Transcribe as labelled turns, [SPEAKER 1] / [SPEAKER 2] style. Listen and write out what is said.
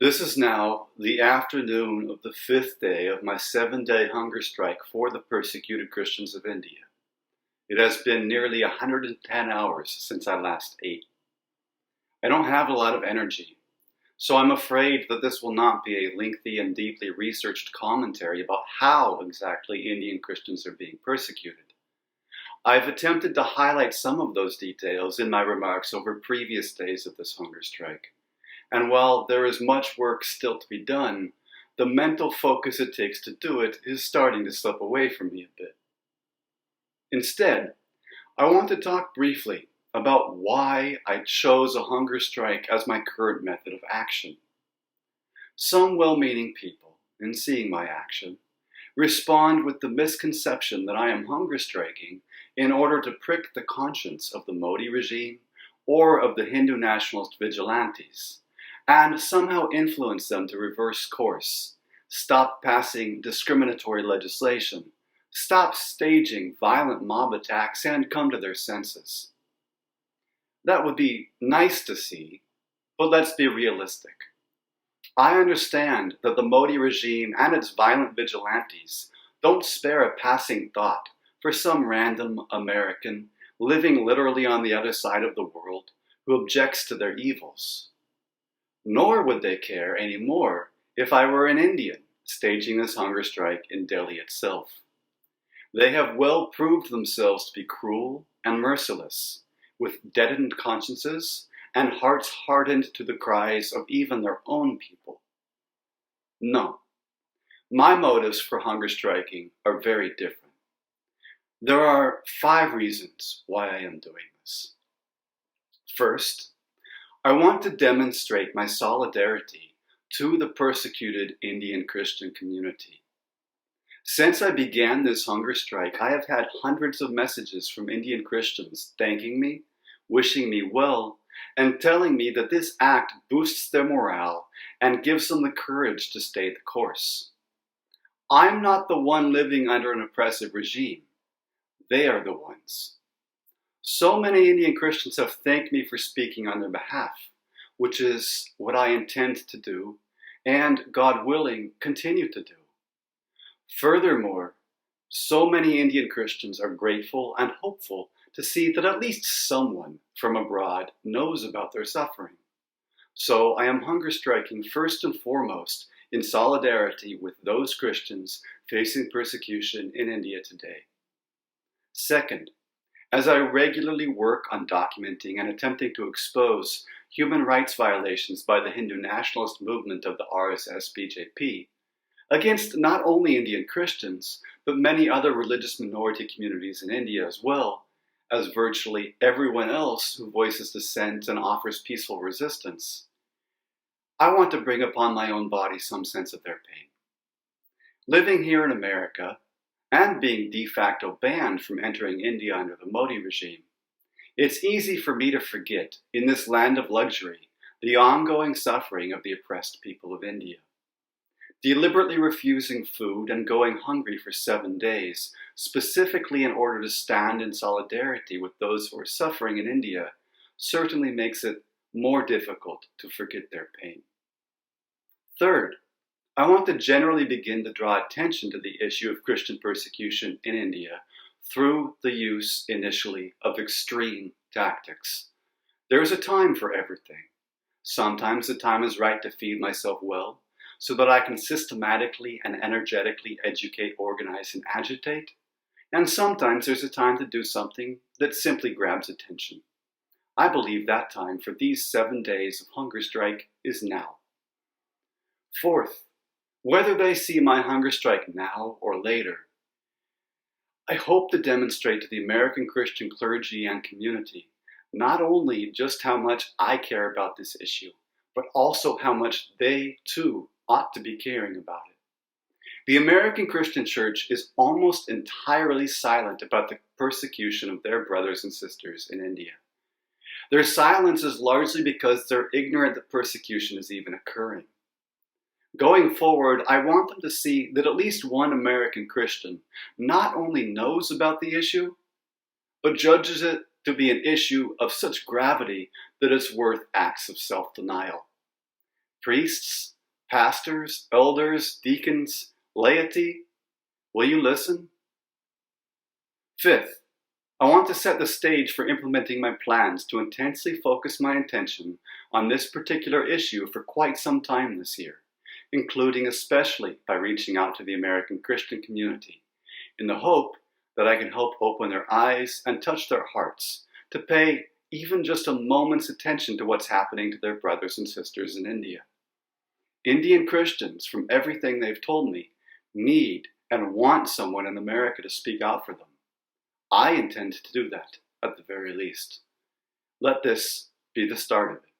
[SPEAKER 1] This is now the afternoon of the fifth day of my 7-day hunger strike for the persecuted Christians of India. It has been nearly 110 hours since I last ate. I don't have a lot of energy, so I'm afraid that this will not be a lengthy and deeply researched commentary about how exactly Indian Christians are being persecuted. I've attempted to highlight some of those details in my remarks over previous days of this hunger strike. And while there is much work still to be done, the mental focus it takes to do it is starting to slip away from me a bit. Instead, I want to talk briefly about why I chose a hunger strike as my current method of action. Some well-meaning people, in seeing my action, respond with the misconception that I am hunger striking in order to prick the conscience of the Modi regime or of the Hindu nationalist vigilantes, and somehow influence them to reverse course, stop passing discriminatory legislation, stop staging violent mob attacks, and come to their senses. That would be nice to see, but let's be realistic. I understand that the Modi regime and its violent vigilantes don't spare a passing thought for some random American living literally on the other side of the world who objects to their evils. Nor would they care any more if I were an Indian staging this hunger strike in Delhi itself. They have well proved themselves to be cruel and merciless, with deadened consciences and hearts hardened to the cries of even their own people. No, my motives for hunger striking are very different. There are 5 reasons why I am doing this. First, I want to demonstrate my solidarity to the persecuted Indian Christian community. Since I began this hunger strike, I have had hundreds of messages from Indian Christians thanking me, wishing me well, and telling me that this act boosts their morale and gives them the courage to stay the course. I'm not the one living under an oppressive regime. They are the ones. So many Indian Christians have thanked me for speaking on their behalf, which is what I intend to do, and, God willing, continue to do. Furthermore, so many Indian Christians are grateful and hopeful to see that at least someone from abroad knows about their suffering. So I am hunger striking first and foremost in solidarity with those Christians facing persecution in India today. Second, as I regularly work on documenting and attempting to expose human rights violations by the Hindu nationalist movement of the RSS-BJP against not only Indian Christians, but many other religious minority communities in India as well, as virtually everyone else who voices dissent and offers peaceful resistance, I want to bring upon my own body some sense of their pain. Living here in America, and being de facto banned from entering India under the Modi regime, it's easy for me to forget, in this land of luxury, the ongoing suffering of the oppressed people of India. Deliberately refusing food and going hungry for 7 days, specifically in order to stand in solidarity with those who are suffering in India, certainly makes it more difficult to forget their pain. Third, I want to generally begin to draw attention to the issue of Christian persecution in India through the use, initially, of extreme tactics. There is a time for everything. Sometimes the time is right to feed myself well, so that I can systematically and energetically educate, organize, and agitate. And sometimes there's a time to do something that simply grabs attention. I believe that time for these 7 days of hunger strike is now. Fourth, whether they see my hunger strike now or later, I hope to demonstrate to the American Christian clergy and community not only just how much I care about this issue, but also how much they, too, ought to be caring about it. The American Christian Church is almost entirely silent about the persecution of their brothers and sisters in India. Their silence is largely because they're ignorant that persecution is even occurring. Going forward, I want them to see that at least one American Christian not only knows about the issue, but judges it to be an issue of such gravity that it's worth acts of self-denial. Priests, pastors, elders, deacons, laity, will you listen? Fifth, I want to set the stage for implementing my plans to intensely focus my attention on this particular issue for quite some time this year, including especially by reaching out to the American Christian community, in the hope that I can help open their eyes and touch their hearts to pay even just a moment's attention to what's happening to their brothers and sisters in India. Indian Christians, from everything they've told me, need and want someone in America to speak out for them. I intend to do that, at the very least. Let this be the start of it.